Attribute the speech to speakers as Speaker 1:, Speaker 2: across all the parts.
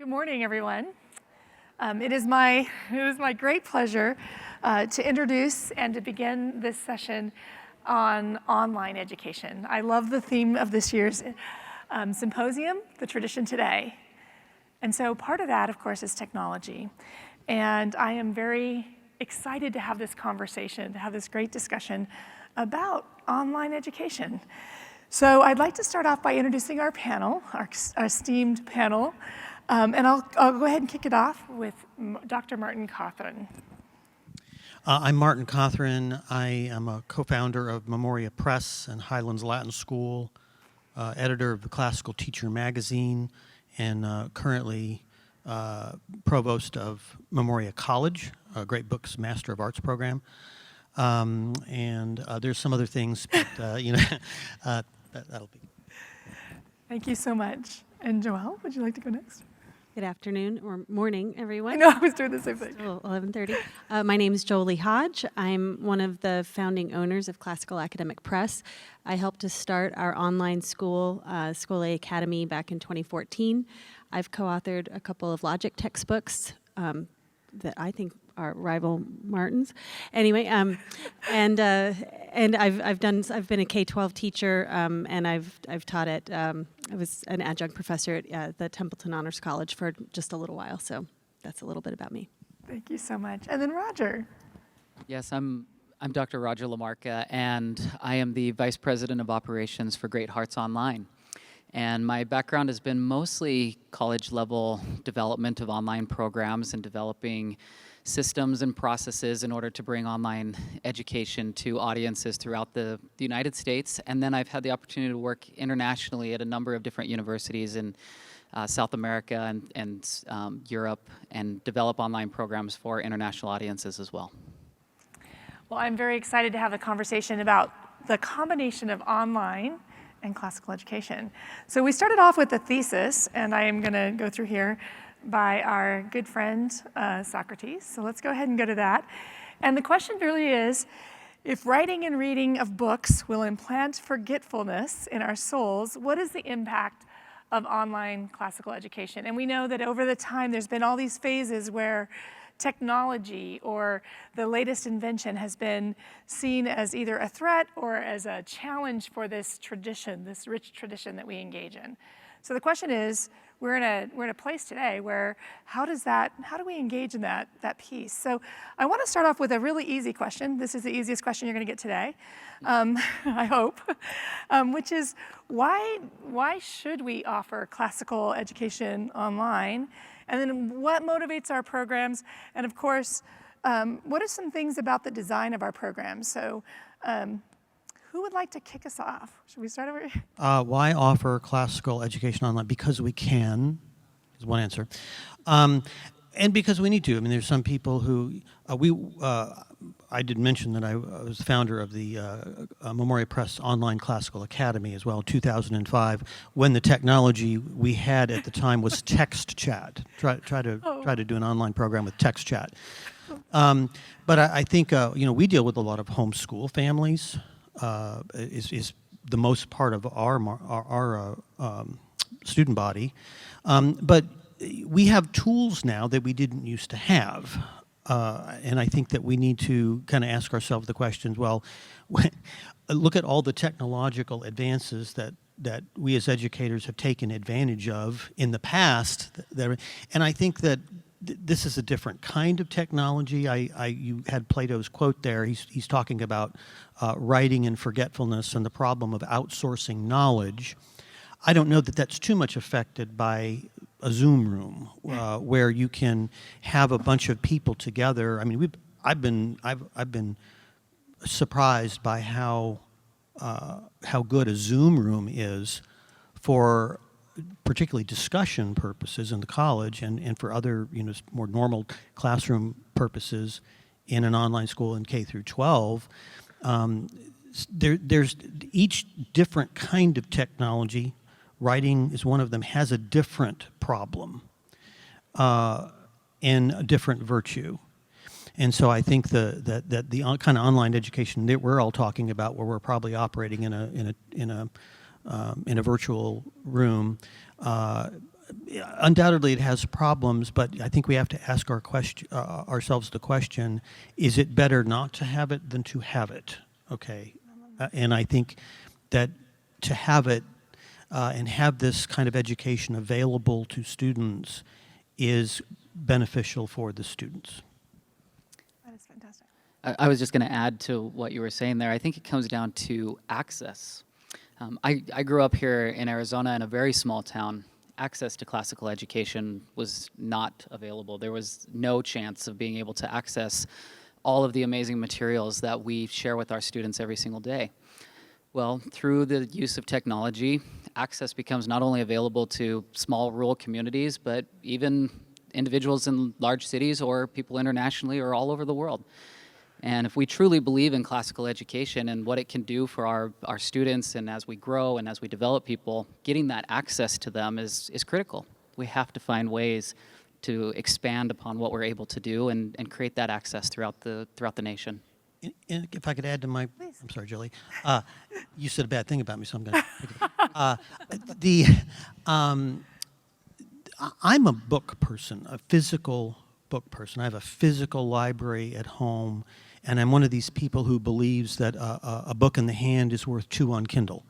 Speaker 1: Good morning, everyone. It is my great pleasure to introduce and to begin this session on online education. I love the theme of this year's symposium, The Tradition Today. And so part of that, of course, is technology. And I am very excited to have this conversation, to have this great discussion about online education. So I'd like to start off by introducing our panel, our esteemed panel. And I'll go ahead and kick it off with Dr. Martin Cawthron.
Speaker 2: I'm Martin Cawthron. I am a co-founder of Memoria Press and Highlands Latin School, editor of the Classical Teacher magazine, and currently provost of Memoria College, a Great Books Master of Arts program. And there's some other things, but that'll be.
Speaker 1: Thank you so much. And Joelle, would you like to go next?
Speaker 3: Good afternoon or morning, everyone.
Speaker 1: I know, I was doing the same thing.
Speaker 3: 11:30. My name is Jolie Hodge. I'm one of the founding owners of Classical Academic Press. I helped to start our online school, School A Academy, back in 2014. I've co-authored a couple of logic textbooks that I think are rival Martin's. Anyway, and I've been a K-12 teacher, and I've taught at I was an adjunct professor at the Templeton Honors College for just a little while. So that's a little bit about me.
Speaker 1: Thank you so much. And then Roger.
Speaker 4: Yes, I'm Dr. Roger Lamarca, and I am the Vice President of Operations for Great Hearts Online. And my background has been mostly college-level development of online programs and developing systems and processes in order to bring online education to audiences throughout the United States. And then I've had the opportunity to work internationally at a number of different universities in South America and Europe, and develop online programs for international audiences as well.
Speaker 1: Well, I'm very excited to have a conversation about the combination of online and classical education. So we started off with a thesis, and I am going to go through here, by our good friend Socrates. So let's go ahead and go to that. And the question really is, if writing and reading of books will implant forgetfulness in our souls, what is the impact of online classical education? And we know that over the time there's been all these phases where technology or the latest invention has been seen as either a threat or as a challenge for this tradition, this rich tradition that we engage in. So the question is, we're in a place today where how do we engage in that piece? So I want to start off with a really easy question. This is the easiest question you're going to get today, I hope, which is why should we offer classical education online? And then what motivates our programs? And of course, what are some things about the design of our programs? So who would like to kick us off? Should we start over here?
Speaker 2: Why offer classical education online? Because we can, is one answer. And because we need to. I mean, there's some people who, I did mention that I was the founder of the Memoria Press Online Classical Academy as well, 2005, when the technology we had at the time was text chat. Try to do an online program with text chat. But I think, we deal with a lot of homeschool families. Is the most part of our student body, but we have tools now that we didn't used to have, and I think that we need to kind of ask ourselves the questions. Well, look at all the technological advances that we as educators have taken advantage of in the past, and I think that this is a different kind of technology. You had Plato's quote there. He's talking about writing and forgetfulness and the problem of outsourcing knowledge. I don't know that that's too much affected by a Zoom room where you can have a bunch of people together. I mean, I've been surprised by how good a Zoom room is for particularly discussion purposes in the college and for other, more normal classroom purposes in an online school in K through 12. There's each different kind of technology. Writing is one of them, has a different problem and a different virtue. And so I think that the kind of online education that we're all talking about, where we're probably operating in a virtual room, undoubtedly it has problems, but I think we have to ask ourselves the question, is it better not to have it than to have it? Okay. And I think that to have it and have this kind of education available to students is beneficial for the students.
Speaker 1: That is fantastic.
Speaker 4: I was just going to add to what you were saying there. I think it comes down to access. I grew up here in Arizona in a very small town. Access to classical education was not available. There was no chance of being able to access all of the amazing materials that we share with our students every single day. Well, through the use of technology, access becomes not only available to small rural communities, but even individuals in large cities or people internationally or all over the world. And if we truly believe in classical education and what it can do for our students, and as we grow and as we develop people, getting that access to them is critical. We have to find ways to expand upon what we're able to do and create that access throughout the nation.
Speaker 2: And if I could add to my,
Speaker 1: Please.
Speaker 2: I'm sorry, Julie. You said a bad thing about me, so I'm going to. I'm a book person, a physical book person. I have a physical library at home, and I'm one of these people who believes that a book in the hand is worth two on Kindle.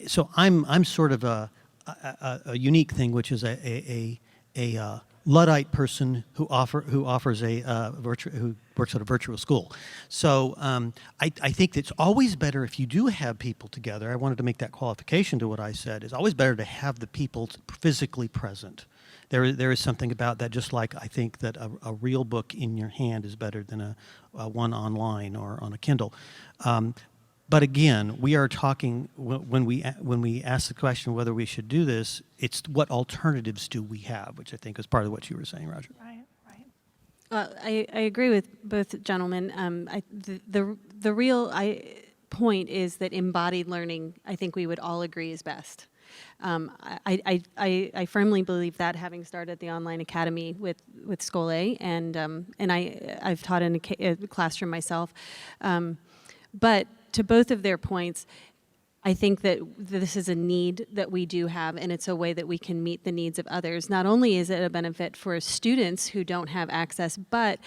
Speaker 2: So I'm sort of a unique thing, which is a Luddite person who works at a virtual school. So I think it's always better if you do have people together. I wanted to make that qualification to what I said. It's always better to have the people physically present. There is something about that, just like I think that a real book in your hand is better than a one online or on a Kindle. But again, we are talking, when we ask the question whether we should do this, it's what alternatives do we have, which I think is part of what you were saying, Roger.
Speaker 1: Right, right.
Speaker 3: I agree with both gentlemen. The real point is that embodied learning, I think we would all agree, is best. I firmly believe that, having started the online academy with Skole, and I've taught in a classroom myself. But to both of their points, I think that this is a need that we do have, and it's a way that we can meet the needs of others. Not only is it a benefit for students who don't have access, but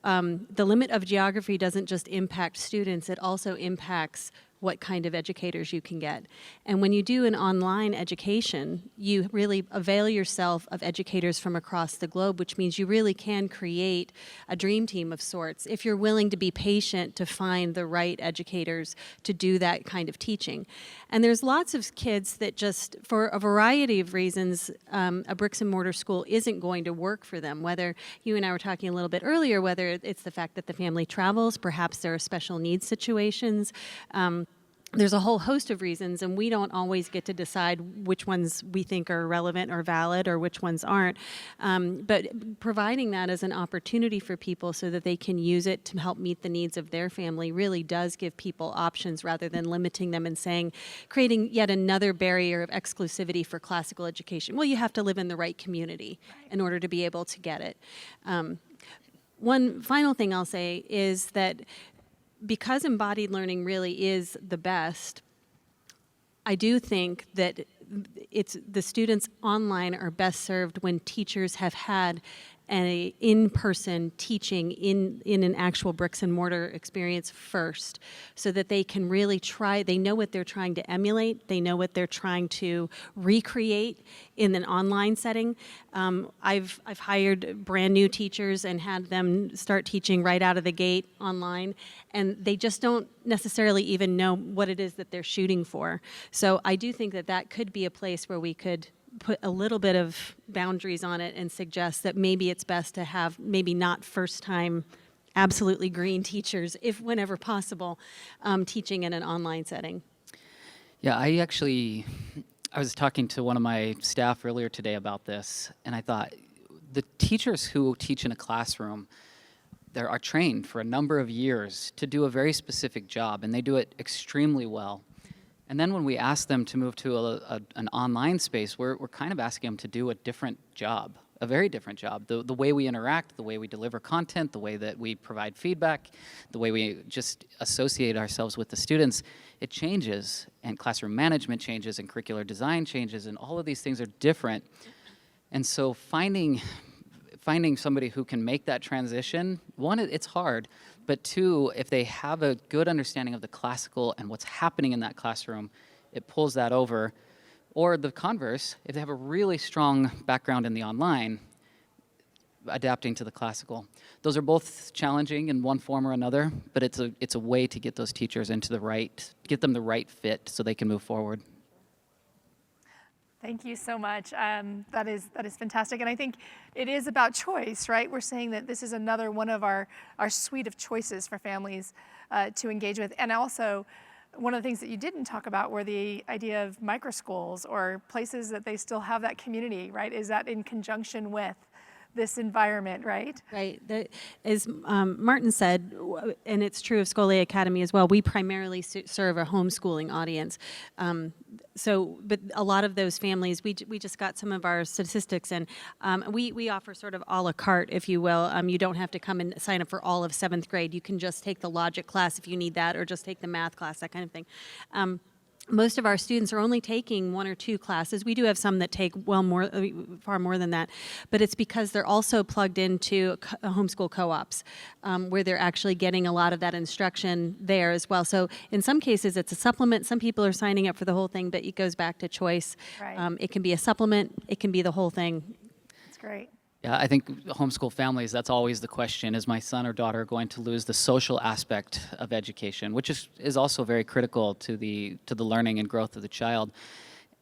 Speaker 3: the limit of geography doesn't just impact students, it also impacts what kind of educators you can get. And when you do an online education, you really avail yourself of educators from across the globe, which means you really can create a dream team of sorts if you're willing to be patient to find the right educators to do that kind of teaching. And there's lots of kids that just, for a variety of reasons, a bricks and mortar school isn't going to work for them. Whether, you and I were talking a little bit earlier, whether it's the fact that the family travels, perhaps there are special needs situations. There's a whole host of reasons, and we don't always get to decide which ones we think are relevant or valid or which ones aren't. But providing that as an opportunity for people so that they can use it to help meet the needs of their family really does give people options, rather than limiting them and creating yet another barrier of exclusivity for classical education. Well, you have to live in the right community in order to be able to get it. One final thing I'll say is that because embodied learning really is the best, I do think that the students online are best served when teachers have had an in-person teaching in an actual bricks and mortar experience first, so that they can really they know what they're trying to emulate, they know what they're trying to recreate in an online setting. I've hired brand new teachers and had them start teaching right out of the gate online, and they just don't necessarily even know what it is that they're shooting for. So I do think that could be a place where we could put a little bit of boundaries on it and suggest that maybe it's best to have maybe not first-time absolutely green teachers, if whenever possible, teaching in an online setting.
Speaker 4: Yeah, I was talking to one of my staff earlier today about this, and I thought the teachers who teach in a classroom, they are trained for a number of years to do a very specific job, and they do it extremely well. And then when we ask them to move to an online space, we're kind of asking them to do a different job. a very different job. The way we interact, the way we deliver content, the way that we provide feedback, the way we just associate ourselves with the students, it changes, and classroom management changes, and curricular design changes, and all of these things are different. And so finding somebody who can make that transition, one, it's hard, but two, if they have a good understanding of the classical and what's happening in that classroom, it pulls that over. Or the converse, if they have a really strong background in the online, adapting to the classical. Those are both challenging in one form or another, but it's a way to get those teachers get them the right fit so they can move forward.
Speaker 1: Thank you so much. That is fantastic. And I think it is about choice, right? We're saying that this is another one of our suite of choices for families to engage with. And also, one of the things that you didn't talk about were the idea of microschools or places that they still have that community, right? Is that in conjunction with this environment, right?
Speaker 3: Right. As Martin said, and it's true of Scolia Academy as well, we primarily serve a homeschooling audience. But a lot of those families, we just got some of our statistics, and we offer sort of a la carte, if you will. You don't have to come and sign up for all of 7th grade. You can just take the logic class if you need that, or just take the math class, that kind of thing. Most of our students are only taking 1 or 2 classes. We do have some that take far more than that, but it's because they're also plugged into homeschool co-ops where they're actually getting a lot of that instruction there as well. So in some cases, it's a supplement. Some people are signing up for the whole thing, but it goes back to choice.
Speaker 1: Right.
Speaker 3: It can be a supplement. It can be the whole thing.
Speaker 1: That's great.
Speaker 4: Yeah, I think homeschool families, that's always the question, is my son or daughter going to lose the social aspect of education, which is also very critical to the learning and growth of the child.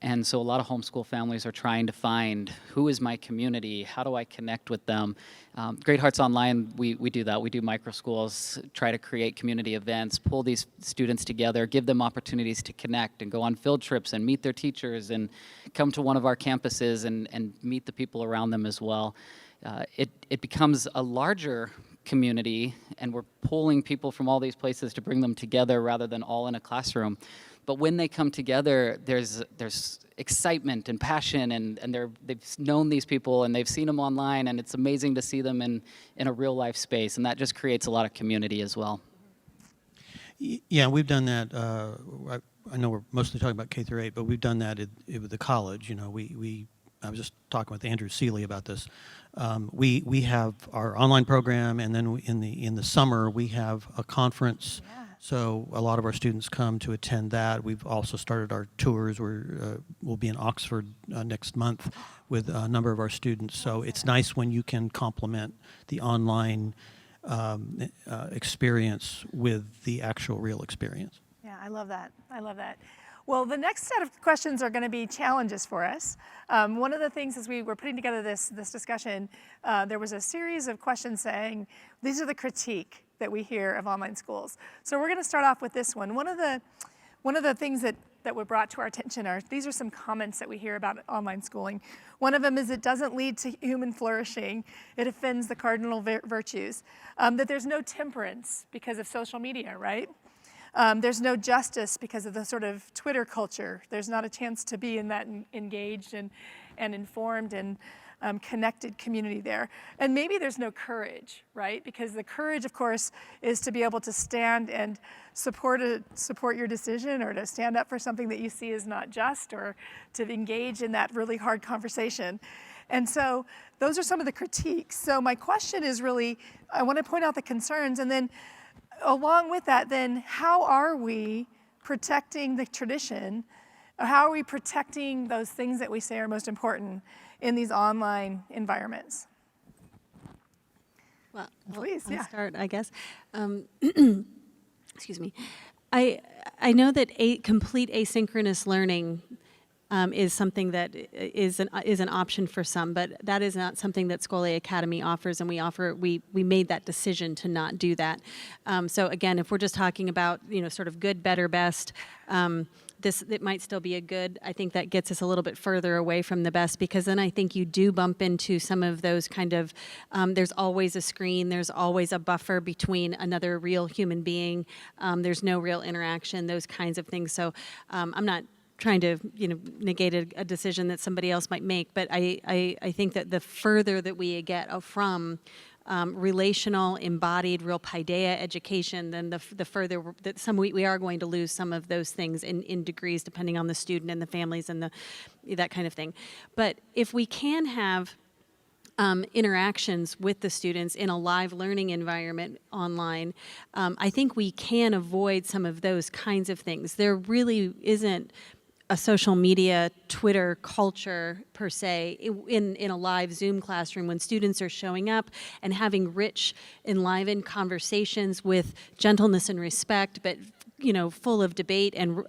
Speaker 4: And so a lot of homeschool families are trying to find, who is my community? How do I connect with them? Great Hearts Online, we do that. We do micro schools, try to create community events, pull these students together, give them opportunities to connect and go on field trips and meet their teachers and come to one of our campuses and meet the people around them as well. It becomes a larger community, and we're pulling people from all these places to bring them together rather than all in a classroom. But when they come together, there's excitement and passion, and they've known these people and they've seen them online, and it's amazing to see them in a real life space, and that just creates a lot of community as well.
Speaker 2: Yeah, we've done that. I know we're mostly talking about K through 8, but we've done that with the college. You know, I was just talking with Andrew Seeley about this. We have our online program, and then in the summer we have a conference.
Speaker 1: Yeah.
Speaker 2: So a lot of our students come to attend that. We've also started our tours. We'll be in Oxford next month with a number of our students. So it's nice when you can complement the online experience with the actual real experience.
Speaker 1: Yeah, I love that. I love that. Well, the next set of questions are going to be challenges for us. One of the things as we were putting together this discussion, there was a series of questions saying, these are the critique that we hear of online schools. So we're going to start off with this one. One of the things that were brought to our attention these are some comments that we hear about online schooling. One of them is it doesn't lead to human flourishing. It offends the cardinal virtues. That there's no temperance because of social media, right? There's no justice because of the sort of Twitter culture. There's not a chance to be in that engaged and informed and connected community there. And maybe there's no courage, right? Because the courage, of course, is to be able to stand and support your decision, or to stand up for something that you see is not just, or to engage in that really hard conversation. And so those are some of the critiques. So my question is really, I want to point out the concerns, and then along with that, then how are we protecting the tradition? How are we protecting those things that we say are most important in these online environments?
Speaker 3: Well,
Speaker 1: please,
Speaker 3: I'll
Speaker 1: yeah.
Speaker 3: start, I guess. Excuse me. I know that complete asynchronous learning is something that is an option for some, but that is not something that Scolia Academy offers, and we made that decision to not do that. So again, if we're just talking about sort of good, better, best, it might still be a good. I think that gets us a little bit further away from the best, because then I think you do bump into some of those kind of, there's always a screen, there's always a buffer between another real human being, there's no real interaction, those kinds of things. So I'm not trying to negate a decision that somebody else might make, but I think that the further that we get from relational, embodied, real paideia education, then the further that we are going to lose some of those things in degrees, depending on the student and the families and that kind of thing. But if we can have interactions with the students in a live learning environment online, I think we can avoid some of those kinds of things. There really isn't a social media, Twitter culture per se in a live Zoom classroom when students are showing up and having rich, enlivened conversations with gentleness and respect, but full of debate and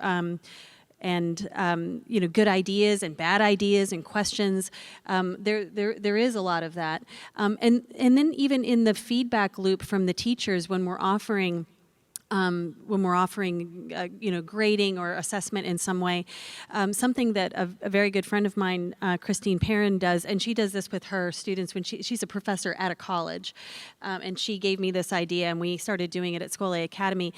Speaker 3: good ideas and bad ideas and questions. There is a lot of that, and then even in the feedback loop from the teachers when we're offering grading or assessment in some way. Something that a very good friend of mine, Christine Perrin, does, and she does this with her students when she's a professor at a college, and she gave me this idea, and we started doing it at School A Academy.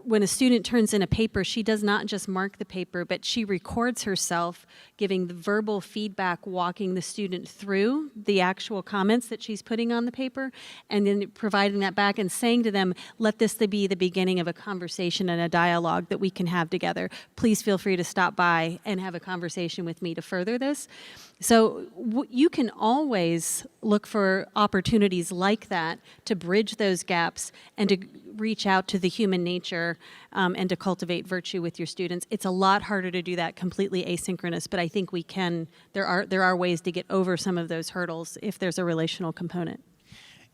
Speaker 3: When a student turns in a paper, she does not just mark the paper, but she records herself giving the verbal feedback, walking the student through the actual comments that she's putting on the paper, and then providing that back and saying to them, let this be the beginning of a conversation and a dialogue that we can have together. Please feel free to stop by and have a conversation with me to further this. So you can always look for opportunities like that to bridge those gaps and to reach out to the human nature and to cultivate virtue with your students. It's a lot harder to do that completely asynchronous, but I think we can. There are ways to get over some of those hurdles if there's a relational component.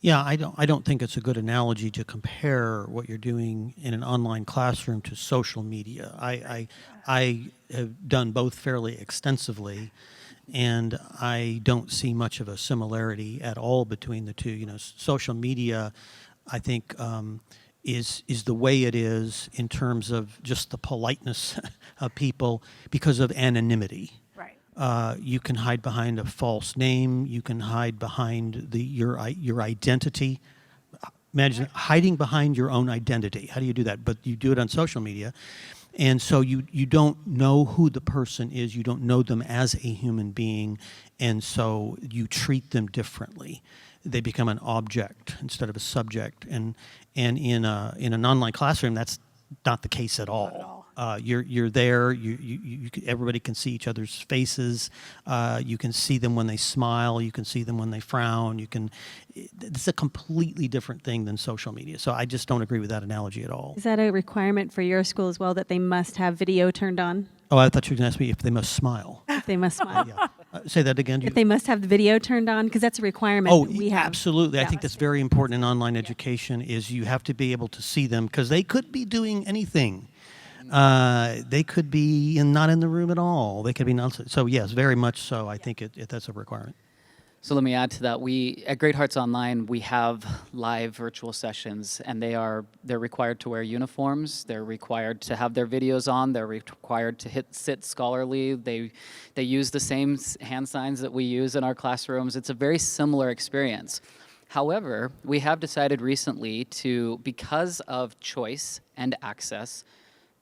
Speaker 2: Yeah, I don't think it's a good analogy to compare what you're doing in an online classroom to social media. I have done both fairly extensively, and I don't see much of a similarity at all between the two. Social media, I think, is the way it is in terms of just the politeness of people because of anonymity.
Speaker 1: Right.
Speaker 2: You can hide behind a false name. You can hide behind your identity. Imagine hiding behind your own identity. How do you do that? But you do it on social media. And so you don't know who the person is. You don't know them as a human being. And so you treat them differently. They become an object instead of a subject. And in an online classroom, that's not the case at all. You're there. Everybody can see each other's faces. You can see them when they smile. You can see them when they frown. It's a completely different thing than social media. So I just don't agree with that analogy at all.
Speaker 3: Is that a requirement for your school as well, that they must have video turned on?
Speaker 2: Oh, I thought you were going to ask me if they must smile.
Speaker 3: If they must smile.
Speaker 2: Yeah. Say that again.
Speaker 3: If they must have the video turned on, because that's a requirement that we have.
Speaker 2: Absolutely.
Speaker 3: Yeah.
Speaker 2: I think that's very important in online education is you have to be able to see them because they could be doing anything. They could be not in the room at all. They could be not. So yes, very much so. I think that's a requirement.
Speaker 4: So let me add to that. We at Great Hearts Online, we have live virtual sessions, and they're required to wear uniforms. They're required to have their videos on. They're required to sit scholarly. They use the same hand signs that we use in our classrooms. It's a very similar experience. However, we have decided recently to, because of choice and access,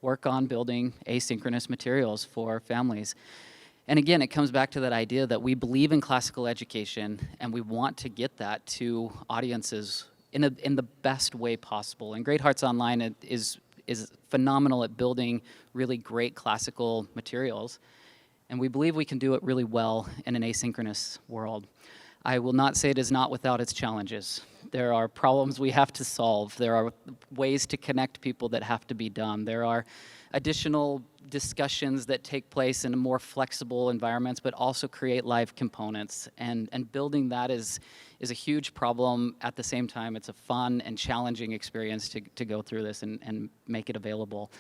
Speaker 4: work on building asynchronous materials for families. And again, it comes back to that idea that we believe in classical education and we want to get that to audiences in the best way possible. And Great Hearts Online is phenomenal at building really great classical materials. And we believe we can do it really well in an asynchronous world. I will not say it is not without its challenges. There are problems we have to solve. There are ways to connect people that have to be done. There are additional discussions that take place in more flexible environments, but also create live components. And building that is a huge problem. At the same time, it's a fun and challenging experience to go through this and make it available.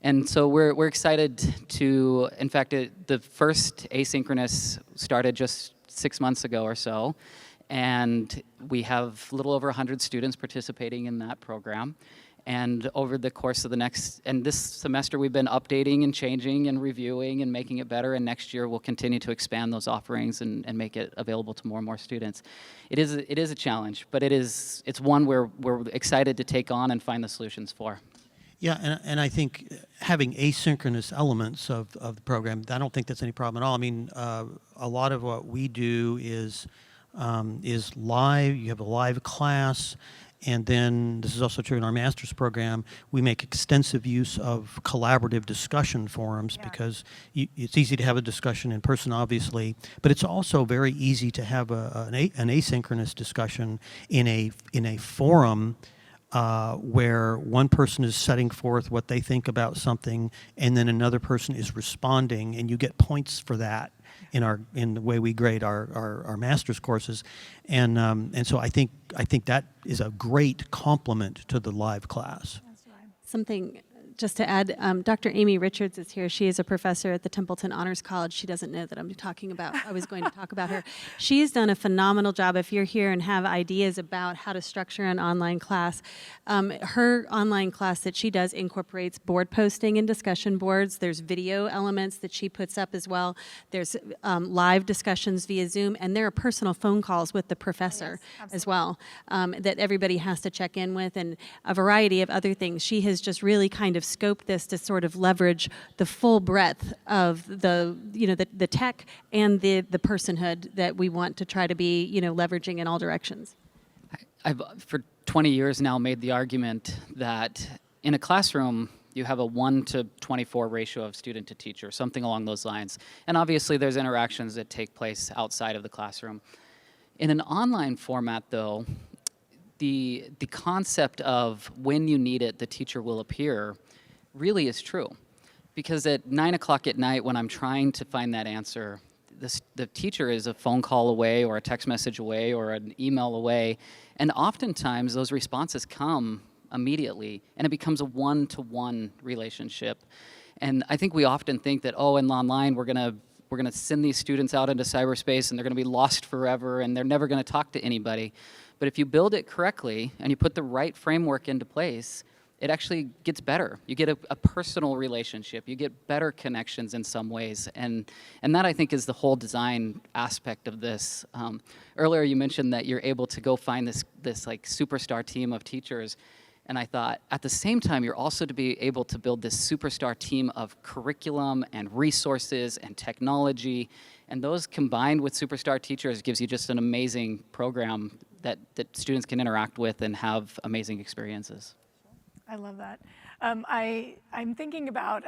Speaker 4: And so we're excited to, in fact, the first asynchronous started just 6 months ago or so. And we have a little over 100 students participating in that program. And over the course of this semester we've been updating and changing and reviewing and making it better, and next year we'll continue to expand those offerings and make it available to more and more students. It is a challenge, but it's one we're excited to take on and find the solutions for.
Speaker 2: Yeah, and I think having asynchronous elements of the program, I don't think that's any problem at all. I mean, a lot of what we do is live. You have a live class, and then this is also true in our master's program. We make extensive use of collaborative discussion forums because it's easy to have a discussion in person, obviously, but it's also very easy to have an asynchronous discussion in a forum. Where one person is setting forth what they think about something, and then another person is responding, and you get points for that in the way we grade our master's courses, and so I think that is a great complement to the live class.
Speaker 3: Something just to add, Dr. Amy Richards is here. She is a professor at the Templeton Honors College. She doesn't know that I was going to talk about her. She's done a phenomenal job. If you're here and have ideas about how to structure an online class, her online class that she does incorporates board posting and discussion boards. There's video elements that she puts up as well. There's live discussions via Zoom, and there are personal phone calls with the professor as well that everybody has to check in with, and a variety of other things. She has just really kind of scoped this to sort of leverage the full breadth of the tech and the personhood that we want to try to be leveraging in all directions.
Speaker 4: I've for 20 years now made the argument that in a classroom you have a 1 to 24 ratio of student to teacher, something along those lines. And obviously there's interactions that take place outside of the classroom. In an online format though, the concept of when you need it, the teacher will appear really is true. Because at 9 o'clock at night when I'm trying to find that answer, the teacher is a phone call away or a text message away or an email away, and oftentimes those responses come immediately, and it becomes a one-to-one relationship. And I think we often think that, in online we're gonna send these students out into cyberspace and they're gonna be lost forever and they're never gonna talk to anybody. But if you build it correctly and you put the right framework into place, it actually gets better. You get a personal relationship. You get better connections in some ways. And that, I think, is the whole design aspect of this. Earlier, you mentioned that you're able to go find this like superstar team of teachers. And I thought, at the same time, you're also to be able to build this superstar team of curriculum and resources and technology. And those combined with superstar teachers gives you just an amazing program that students can interact with and have amazing experiences.
Speaker 1: I love that. I'm thinking about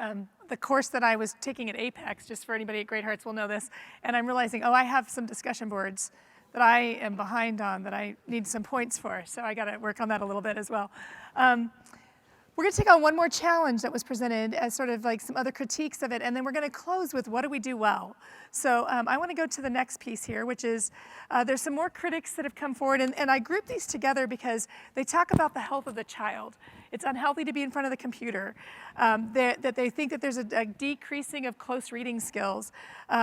Speaker 1: the course that I was taking at Apex, just for anybody at Great Hearts will know this, and I'm realizing, I have some discussion boards that I am behind on that I need some points for, so I gotta work on that a little bit as well. We're gonna take on one more challenge that was presented as sort of like some other critiques of it, and then we're gonna close with what do we do well. So I wanna go to the next piece here, which is there's some more critics that have come forward, and I grouped these together because they talk about the health of the child. It's unhealthy to be in front of the computer, that they think that there's a decreasing of close reading skills,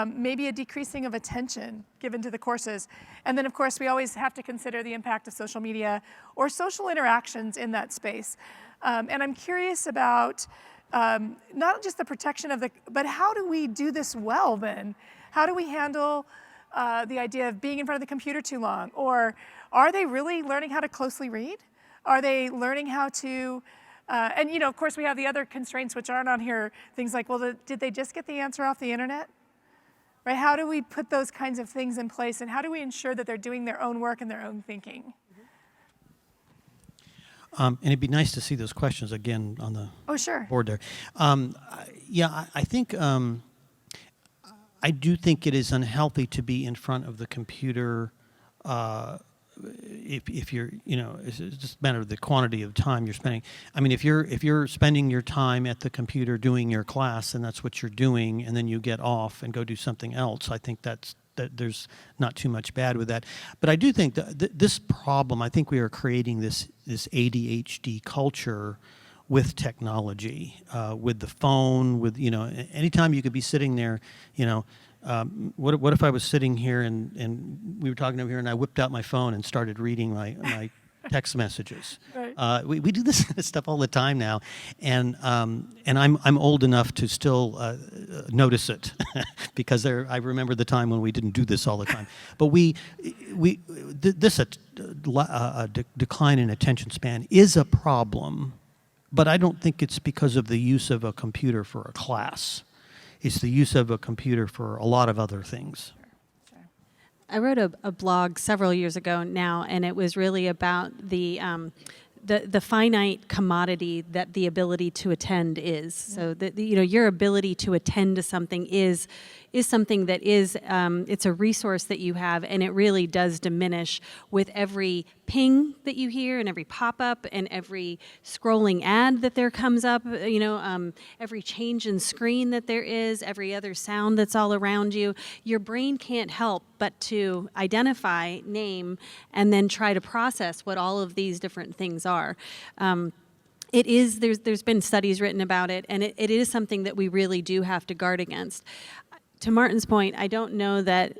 Speaker 1: maybe a decreasing of attention given to the courses. And then of course we always have to consider the impact of social media or social interactions in that space. And I'm curious about not just the protection of but how do we do this well then? How do we handle the idea of being in front of the computer too long? Or are they really learning how to closely read? Are they learning how to, and of course we have the other constraints which aren't on here, things like, well, did they just get the answer off the internet? Right, how do we put those kinds of things in place, and how do we ensure that they're doing their own work and their own thinking?
Speaker 2: And it'd be nice to see those questions again on the board there. I think, I do think it is unhealthy to be in front of the computer if you're, it's just a matter of the quantity of time you're spending. I mean, if you're spending your time at the computer doing your class and that's what you're doing, and then you get off and go do something else, I think that there's not too much bad with that. But I do think that this problem, I think we are creating this ADHD culture with technology, with the phone, with, anytime you could be sitting there, what if I was sitting here and we were talking over here and I whipped out my phone and started reading my text messages. Right. We do this kind of stuff all the time now, and I'm old enough to still notice it because I remember the time when we didn't do this all the time. But this decline in attention span is a problem but I don't think it's because of the use of a computer for a class. It's the use of a computer for a lot of other things.
Speaker 3: I wrote a blog several years ago now, and it was really about the finite commodity that the ability to attend is. So that your ability to attend to something is something that is it's a resource that you have, and it really does diminish with every ping that you hear and every pop-up and every scrolling ad that there comes up, every change in screen that there is, every other sound that's all around you. Your brain can't help but to identify, name, and then try to process what all of these different things are. It is, there's been studies written about it, and it is something that we really do have to guard against. To Martin's point, I don't know that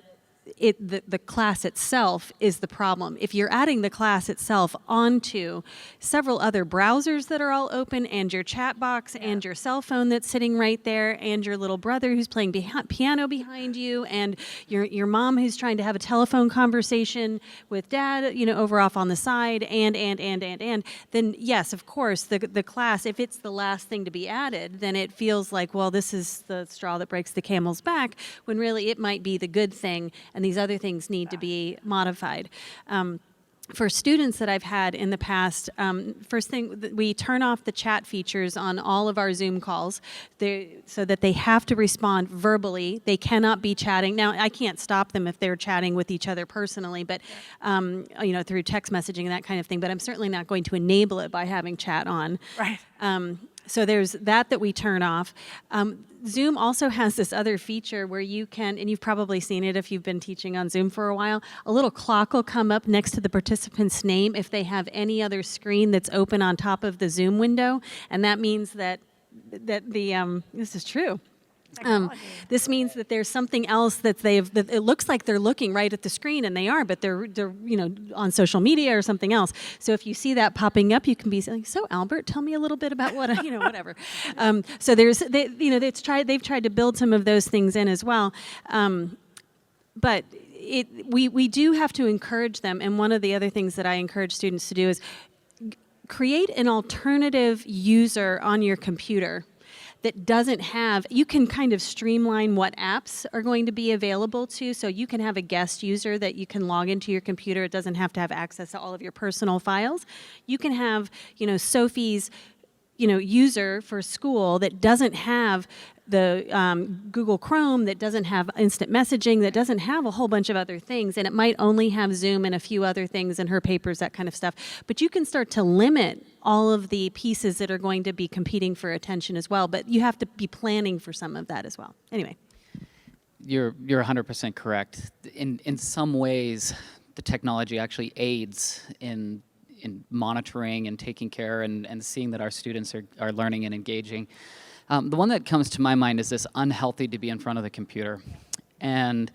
Speaker 3: the class itself is the problem. If you're adding the class itself onto several other browsers that are all open, and your chat box, and your cell phone that's sitting right there, and your little brother who's playing piano behind you, and your mom who's trying to have a telephone conversation with dad, over off on the side, and then yes, of course, the class, if it's the last thing to be added, then it feels like, well, this is the straw that breaks the camel's back, when really it might be the good thing, and these other things need to be modified. For students that I've had in the past, first thing, we turn off the chat features on all of our Zoom calls so that they have to respond verbally. They cannot be chatting. Now, I can't stop them if they're chatting with each other personally, but through text messaging and that kind of thing, but I'm certainly not going to enable it by having chat on.
Speaker 1: Right.
Speaker 3: So there's that we turn off. Zoom also has this other feature where you can, and you've probably seen it if you've been teaching on Zoom for a while, a little clock will come up next to the participant's name if they have any other screen that's open on top of the Zoom window, and that means that this is true. This means that there's something else that it looks like they're looking right at the screen, and they are, but they're on social media or something else. So if you see that popping up, you can be saying, "So Albert, tell me a little bit about what whatever." So they've tried to build some of those things in as well, but we do have to encourage them. And one of the other things that I encourage students to do is create an alternative user on your computer that doesn't have, you can kind of streamline what apps are going to be available to, so you can have a guest user that you can log into your computer. It doesn't have to have access to all of your personal files. You can have, Sophie's, user for school that doesn't have the Google Chrome, that doesn't have instant messaging, that doesn't have a whole bunch of other things, and it might only have Zoom and a few other things in her papers, that kind of stuff. But you can start to limit all of the pieces that are going to be competing for attention as well, but you have to be planning for some of that as well. Anyway.
Speaker 4: You're 100% correct. In some ways, the technology actually aids in monitoring and taking care and seeing that our students are learning and engaging. The one that comes to my mind is this unhealthy to be in front of the computer. And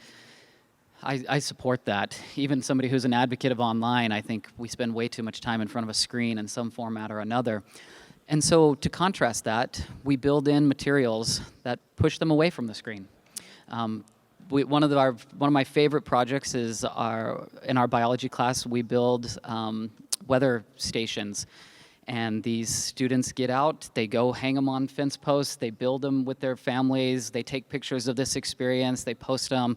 Speaker 4: I support that. Even somebody who's an advocate of online, I think we spend way too much time in front of a screen in some format or another. And so to contrast that, we build in materials that push them away from the screen. One of my favorite projects is in our biology class, we build weather stations. And these students get out, they go hang them on fence posts, they build them with their families, they take pictures of this experience, they post them.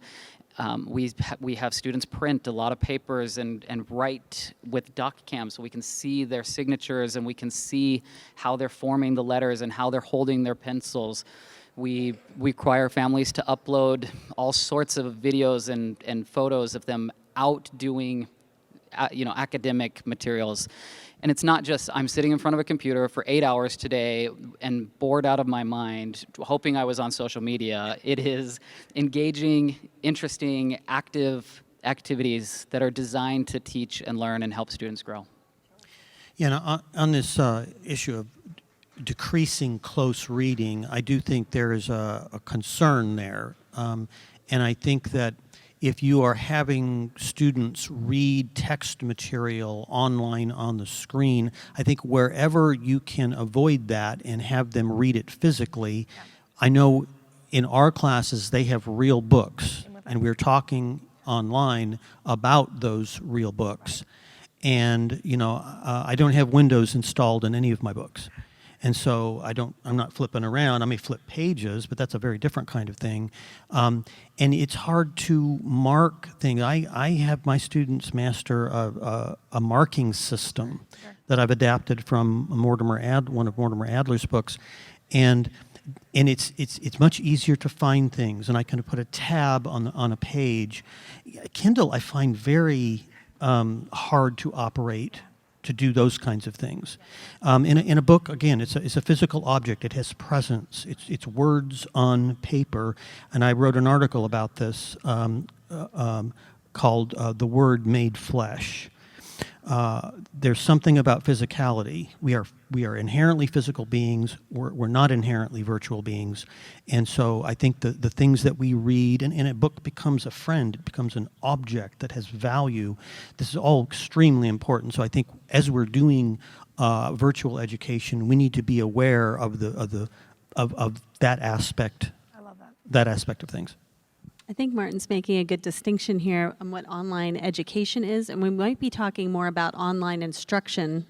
Speaker 4: We have students print a lot of papers and write with DocCam so we can see their signatures and we can see how they're forming the letters and how they're holding their pencils. We require families to upload all sorts of videos and photos of them out doing academic materials. And it's not just, I'm sitting in front of a computer for 8 hours today and bored out of my mind, hoping I was on social media. It is engaging, interesting, active activities that are designed to teach and learn and help students grow.
Speaker 2: Yeah, on this issue of decreasing close reading, I do think there is a concern there. And I think that if you are having students read text material online on the screen, I think wherever you can avoid that and have them read it physically, I know in our classes they have real books, and we're talking online about those real books. And, I don't have Windows installed in any of my books. And so I'm not flipping around. I may flip pages, but that's a very different kind of thing. And it's hard to mark things. I have my students master a marking system that I've adapted from one of Mortimer Adler's books. And it's much easier to find things, and I can put a tab on a page. Kindle I find very hard to operate, to do those kinds of things. In a book, again, it's a physical object. It has presence. It's words on paper, and I wrote an article about this called "The Word Made Flesh." There's something about physicality. We are inherently physical beings. We're not inherently virtual beings. And so I think the things that we read, and a book becomes a friend, it becomes an object that has value. This is all extremely important. So I think as we're doing virtual education, we need to be aware of that aspect.
Speaker 1: I love that.
Speaker 2: That aspect of things.
Speaker 3: I think Martin's making a good distinction here on what online education is, and we might be talking more about online instruction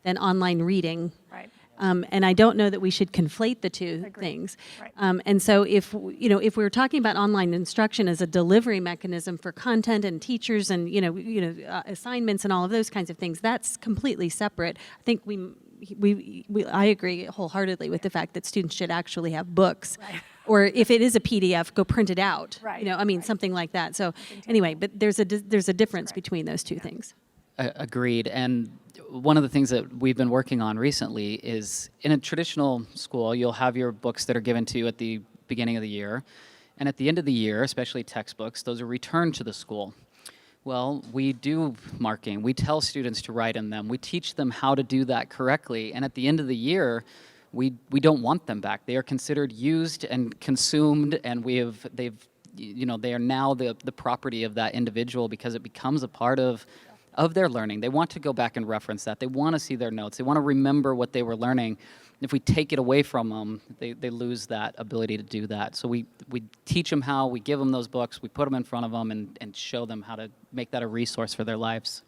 Speaker 3: than online reading.
Speaker 1: Right.
Speaker 3: And I don't know that we should conflate the two
Speaker 1: Agreed.
Speaker 3: things.
Speaker 1: Right.
Speaker 3: And so if we're talking about online instruction as a delivery mechanism for content and teachers and assignments and all of those kinds of things, that's completely separate. I think I agree wholeheartedly with the fact that students should actually have books.
Speaker 1: Right.
Speaker 3: Or if it is a PDF, go print it out.
Speaker 1: Right.
Speaker 3: Right. Something like that. So anyway, but there's a difference between those two things.
Speaker 4: Agreed. And one of the things that we've been working on recently is in a traditional school, you'll have your books that are given to you at the beginning of the year. And at the end of the year, especially textbooks, those are returned to the school. Well, we do marking. We tell students to write in them. We teach them how to do that correctly. And at the end of the year, we don't want them back. They are considered used and consumed, and they are now the property of that individual because it becomes a part of their learning. They want to go back and reference that. They want to see their notes. They want to remember what they were learning. If we take it away from them, they lose that ability to do that. So we teach them how, we give them those books, we put them in front of them and show them how to make that a resource for their lives.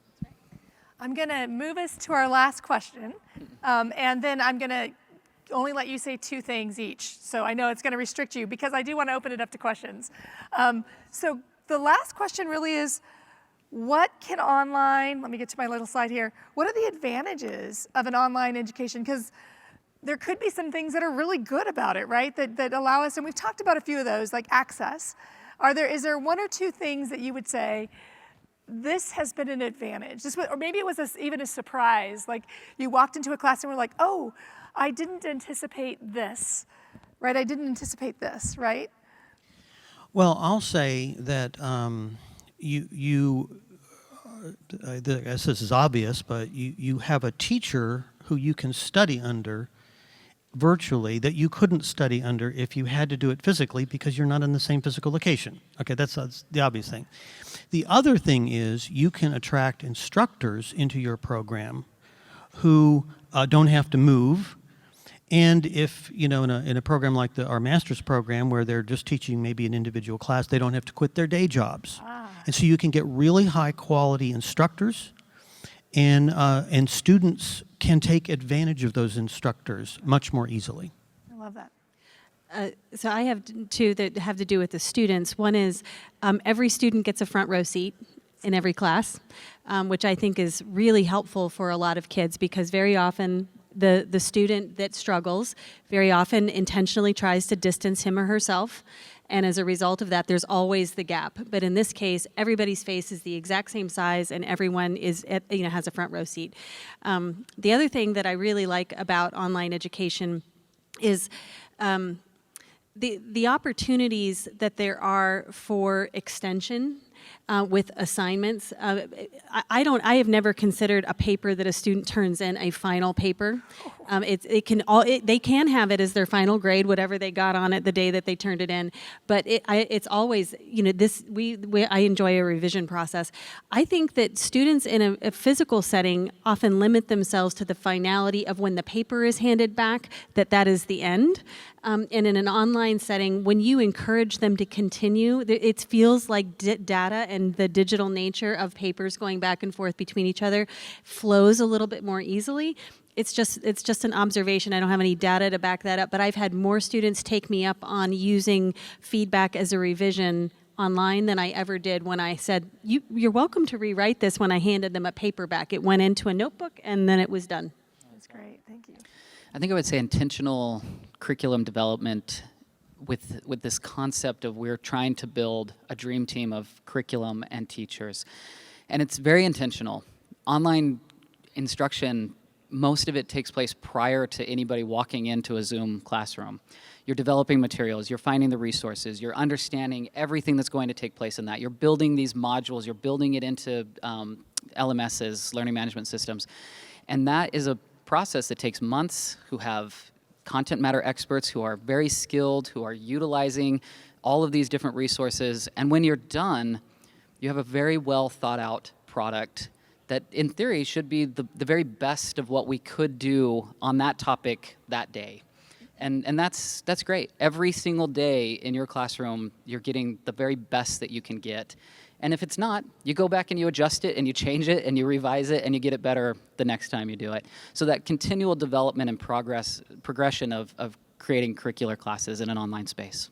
Speaker 1: I'm going to move us to our last question, and then I'm going to only let you say 2 things each. So I know it's going to restrict you because I do want to open it up to questions. So the last question really is, what can let me get to my little slide here. What are the advantages of an online education? Because there could be some things that are really good about it, right? That allow us, and we've talked about a few of those, like access. Is there 1 or 2 things that you would say, this has been an advantage? Or maybe it was even a surprise, like you walked into a class and were like, oh, I didn't anticipate this, right? I didn't anticipate this, right?
Speaker 2: Well, I'll say that I guess this is obvious, but you have a teacher who you can study under virtually that you couldn't study under if you had to do it physically because you're not in the same physical location. Okay, that's the obvious thing. The other thing is you can attract instructors into your program who don't have to move. And if, in a program like our master's program where they're just teaching maybe an individual class, they don't have to quit their day jobs. And so you can get really high quality instructors, and students can take advantage of those instructors much more easily.
Speaker 1: I love that.
Speaker 3: So I have 2 that have to do with the students. One is every student gets a front row seat in every class, which I think is really helpful for a lot of kids because very often the student that struggles very often intentionally tries to distance him or herself. And as a result of that, there's always the gap. But in this case, everybody's face is the exact same size, and everyone has a front row seat. The other thing that I really like about online education is the opportunities that there are for extension with assignments. I have never considered a paper that a student turns in a final paper. They can have it as their final grade, whatever they got on it the day that they turned it in. But it's always, I enjoy a revision process. I think that students in a physical setting often limit themselves to the finality of when the paper is handed back, that is the end. And in an online setting, when you encourage them to continue, it feels like data and the digital nature of papers going back and forth between each other flows a little bit more easily. It's just an observation. I don't have any data to back that up, but I've had more students take me up on using feedback as a revision online than I ever did when I said, you're welcome to rewrite this, when I handed them a paperback. It went into a notebook and then it was done.
Speaker 1: That's great. Thank you.
Speaker 4: I think I would say intentional curriculum development with this concept of we're trying to build a dream team of curriculum and teachers. And it's very intentional. Online instruction, most of it takes place prior to anybody walking into a Zoom classroom. You're developing materials, you're finding the resources, you're understanding everything that's going to take place in that. You're building these modules, you're building it into LMSs, learning management systems. And that is a process that takes months, who have content matter experts who are very skilled, who are utilizing all of these different resources. And when you're done, you have a very well thought out product that in theory should be the very best of what we could do on that topic that day. And that's great. Every single day in your classroom, you're getting the very best that you can get. And if it's not, you go back and you adjust it and you change it and you revise it and you get it better the next time you do it. So that continual development and progression of creating curricular classes in an online space.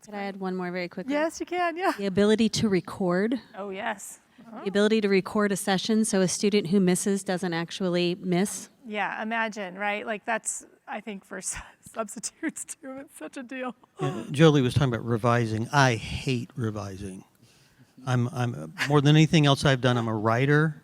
Speaker 3: Could I add one more very quickly?
Speaker 1: Yes, you can, yeah.
Speaker 3: The ability to record.
Speaker 1: Oh, yes.
Speaker 3: The ability to record a session so a student who misses doesn't actually miss.
Speaker 1: Yeah, imagine, right? Like that's, I think for substitutes too, it's such a deal.
Speaker 2: Jolie was talking about revising. I hate revising. I'm more than anything else I've done, I'm a writer.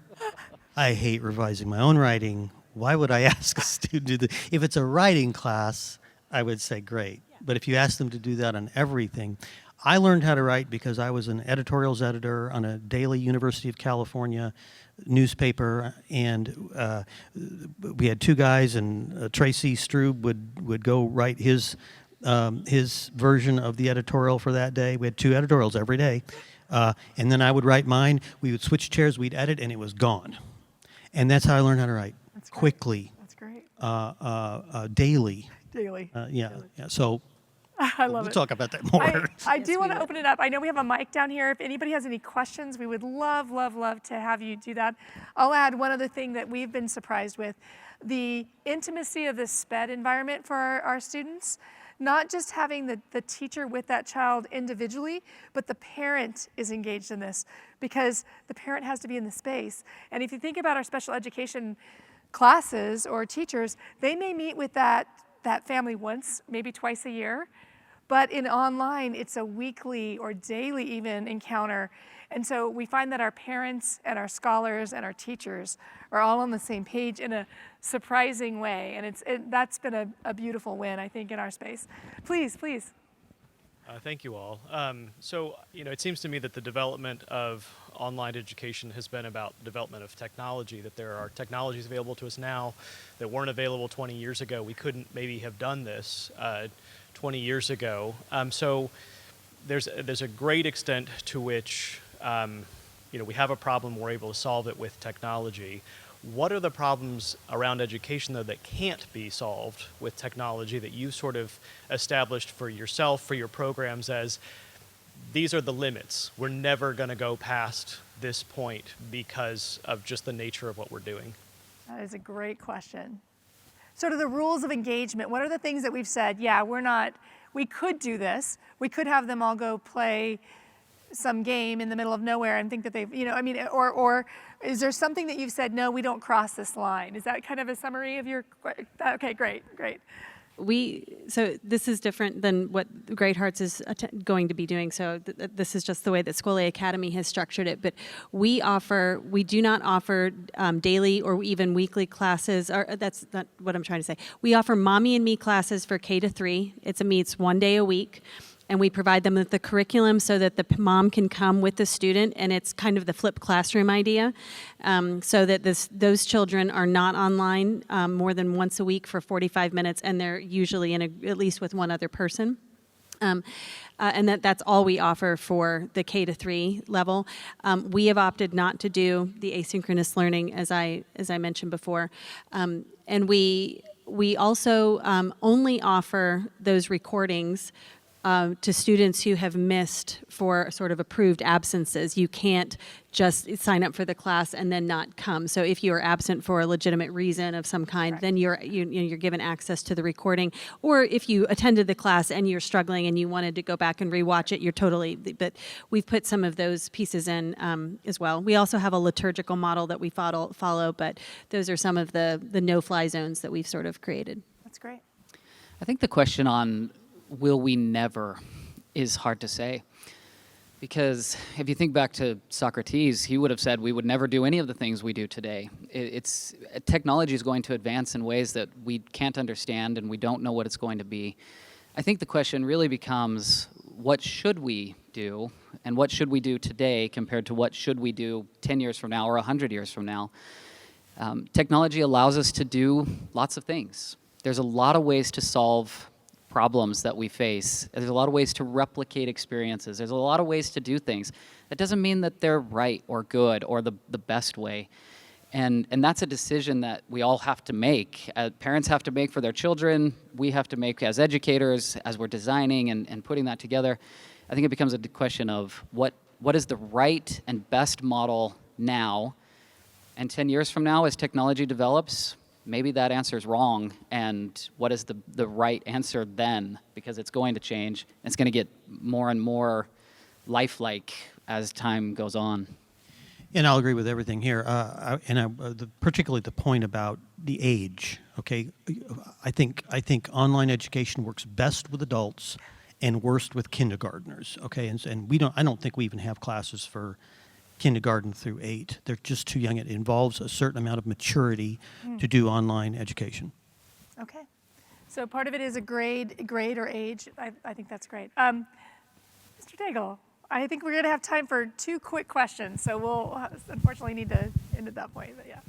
Speaker 2: I hate revising my own writing. Why would I ask a student to do that? If it's a writing class, I would say great. But if you ask them to do that on everything, I learned how to write because I was an editorials editor on a daily University of California newspaper, and we had two guys, and Tracy Strube would go write his version of the editorial for that day. We had two editorials every day, and then I would write mine. We would switch chairs, we'd edit, and it was gone. And that's how I learned how to write.
Speaker 1: That's great.
Speaker 2: Quickly.
Speaker 1: That's great.
Speaker 2: Daily.
Speaker 1: Daily.
Speaker 2: Yeah. So
Speaker 1: I love
Speaker 2: we'll
Speaker 1: it.
Speaker 2: talk about that more.
Speaker 1: I do want to open it up. I know we have a mic down here. If anybody has any questions, we would love, love, love to have you do that. I'll add one other thing that we've been surprised with. The intimacy of this SPED environment for our students. Not just having the teacher with that child individually, but the parent is engaged in this because the parent has to be in the space. And if you think about our special education classes or teachers, they may meet with that family once, maybe twice a year. But in online, it's a weekly or daily even encounter. And so we find that our parents and our scholars and our teachers are all on the same page in a surprising way. And that's been a beautiful win, I think, in our space. Please, please.
Speaker 5: Thank you all. So, it seems to me that the development of online education has been about the development of technology, that there are technologies available to us now that weren't available 20 years ago. We couldn't maybe have done this 20 years ago. So there's a great extent to which, we have a problem, we're able to solve it with technology. What are the problems around education, though, that can't be solved with technology that you sort of established for yourself, for your programs, as these are the limits? We're never going to go past this point because of just the nature of what we're doing.
Speaker 1: That is a great question. Sort of the rules of engagement. What are the things that we've said, yeah, we could do this. We could have them all go play some game in the middle of nowhere and think that they've, or is there something that you've said, no, we don't cross this line? Is that kind of a summary of your, okay, great.
Speaker 3: So this is different than what Great Hearts is going to be doing. So this is just the way that School A Academy has structured it. But we do not offer daily or even weekly classes. Or that's not what I'm trying to say. We offer Mommy and Me classes for K-3. It's one day a week. And we provide them with the curriculum so that the mom can come with the student, and it's kind of the flipped classroom idea, so that those children are not online more than once a week for 45 minutes, and they're usually at least with one other person. And that's all we offer for the K-3 level. We have opted not to do the asynchronous learning, as I mentioned before, and we also only offer those recordings to students who have missed for sort of approved absences. You can't just sign up for the class and then not come. So if you are absent for a legitimate reason of some kind, then you're given access to the recording. Or if you attended the class and you're struggling and you wanted to go back and rewatch it, you're totally. But we've put some of those pieces in as well. We also have a liturgical model that we follow, but those are some of the no-fly zones that we've sort of created.
Speaker 1: That's great.
Speaker 4: I think the question on will we never is hard to say. Because if you think back to Socrates, he would have said we would never do any of the things we do today. Technology is going to advance in ways that we can't understand and we don't know what it's going to be. I think the question really becomes, what should we do? And what should we do today compared to what should we do 10 years from now or 100 years from now? Technology allows us to do lots of things. There's a lot of ways to solve problems that we face. There's a lot of ways to replicate experiences. There's a lot of ways to do things. That doesn't mean that they're right or good or the best way. And that's a decision that we all have to make. Parents have to make for their children. We have to make as educators, as we're designing and putting that together. I think it becomes a question of what is the right and best model now. And 10 years from now, as technology develops, maybe that answer is wrong, and what is the right answer then? Because it's going to change. It's going to get more and more lifelike as time goes on.
Speaker 2: And I'll agree with everything here, particularly the point about the age. Okay, I think online education works best with adults and worst with kindergartners. Okay, and I don't think we even have classes for kindergarten through 8. They're just too young. It involves a certain amount of maturity to do online education.
Speaker 1: Okay. So part of it is a grade or age. I think that's great. Mr. Daigle, I think we're going to have time for 2 quick questions. So we'll unfortunately need to end at that point. But yeah.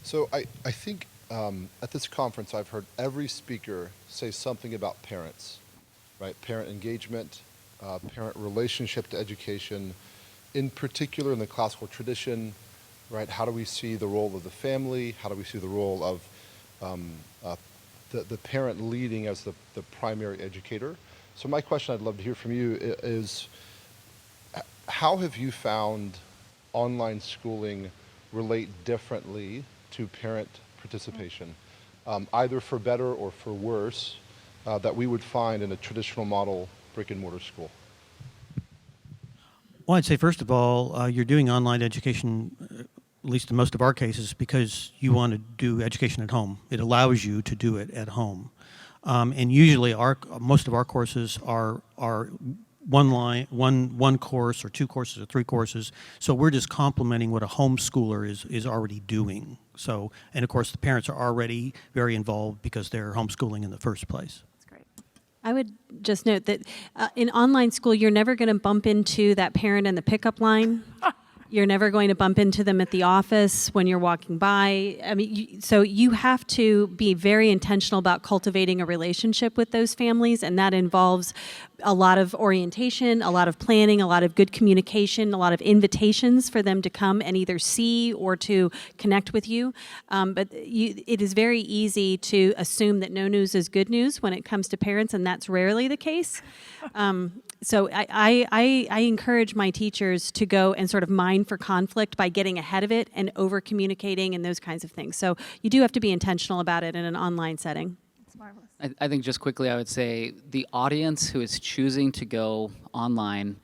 Speaker 6: So I think at this conference, I've heard every speaker say something about parents, right? Parent engagement, parent relationship to education. In particular, in the classical tradition, right, how do we see the role of the family? How do we see the role of the parent leading as the primary educator? So my question I'd love to hear from you is, how have you found online schooling relate differently to parent participation, either for better or for worse, that we would find in a traditional model brick and mortar school?
Speaker 2: Well, I'd say, first of all, you're doing online education, at least in most of our cases, because you want to do education at home. It allows you to do it at home. And usually most of our courses are one course or 2 courses or 3 courses. So we're just complementing what a homeschooler is already doing. So, and of course, the parents are already very involved because they're homeschooling in the first place.
Speaker 3: I would just note that in online school, you're never going to bump into that parent in the pickup line. You're never going to bump into them at the office when you're walking by. I mean, so you have to be very intentional about cultivating a relationship with those families, and that involves a lot of orientation, a lot of planning, a lot of good communication, a lot of invitations for them to come and either see or to connect with you. But it is very easy to assume that no news is good news when it comes to parents, and that's rarely the case. So I encourage my teachers to go and sort of mine for conflict by getting ahead of it and over communicating and those kinds of things. So you do have to be intentional about it in an online setting.
Speaker 1: It's marvelous.
Speaker 4: I think just quickly I would say the audience who is choosing to go online,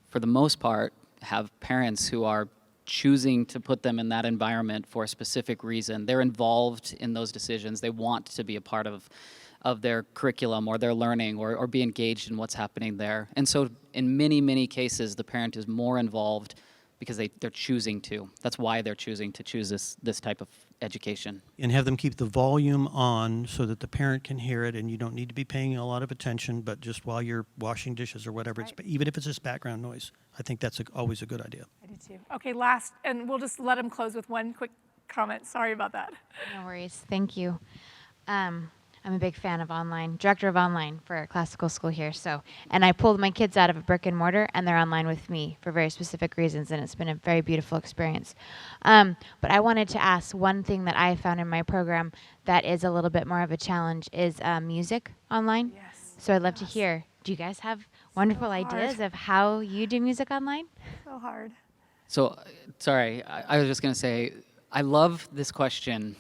Speaker 4: for the most part, have parents who are choosing to put them in that environment for a specific reason. They're involved in those decisions. They want to be a part of their curriculum or their learning or be engaged in what's happening there. And so in many, many cases, the parent is more involved because they're choosing to. That's why they're choosing to choose this type of education.
Speaker 2: And have them keep the volume on so that the parent can hear it, and you don't need to be paying a lot of attention, but just while you're washing dishes or whatever,
Speaker 1: Right.
Speaker 2: even if it's just background noise, I think that's always a good idea.
Speaker 1: I do too. Okay, last, and we'll just let him close with one quick comment. Sorry about that.
Speaker 7: No worries. Thank you. I'm a big fan of online, director of online for a classical school here. And I pulled my kids out of a brick and mortar, and they're online with me for very specific reasons, and it's been a very beautiful experience. But I wanted to ask, one thing that I found in my program that is a little bit more of a challenge is music online.
Speaker 1: Yes.
Speaker 7: So I'd love to hear Do you guys have wonderful
Speaker 1: hard.
Speaker 7: ideas of how you do music online?
Speaker 1: So hard.
Speaker 4: So, sorry, I was just going to say, I love this question.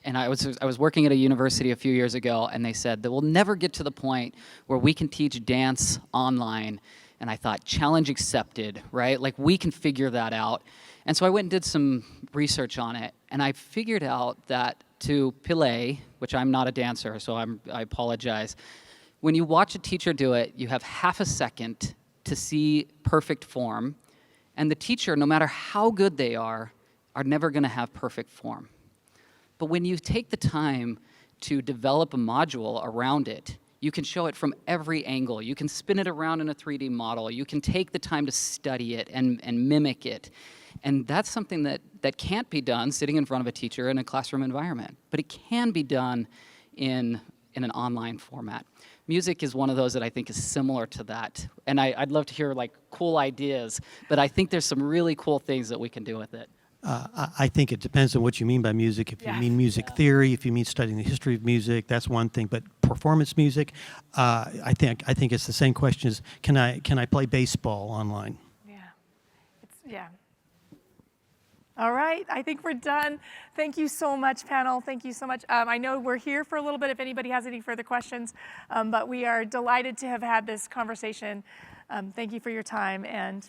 Speaker 4: And I was working at a university a few years ago, and they said that we'll never get to the point where we can teach dance online. And I thought, challenge accepted, right? Like, we can figure that out. And so I went and did some research on it, and I figured out that to Pile, which I'm not a dancer, so I apologize. When you watch a teacher do it, you have half a second to see perfect form, and the teacher, no matter how good they are never going to have perfect form. But when you take the time to develop a module around it, you can show it from every angle. You can spin it around in a 3D model. You can take the time to study it and mimic it. And that's something that can't be done sitting in front of a teacher in a classroom environment. But it can be done in an online format. Music is one of those that I think is similar to that. And I'd love to hear like cool ideas, but I think there's some really cool things that we can do with it.
Speaker 2: I think it depends on what you mean by music. If you mean music theory, if you mean studying the history of music, that's one thing. But performance music, I think it's the same question as can I play baseball online?
Speaker 1: Yeah. All right, I think we're done. Thank you so much, panel. Thank you so much. I know we're here for a little bit if anybody has any further questions, but we are delighted to have had this conversation. Thank you for your time, and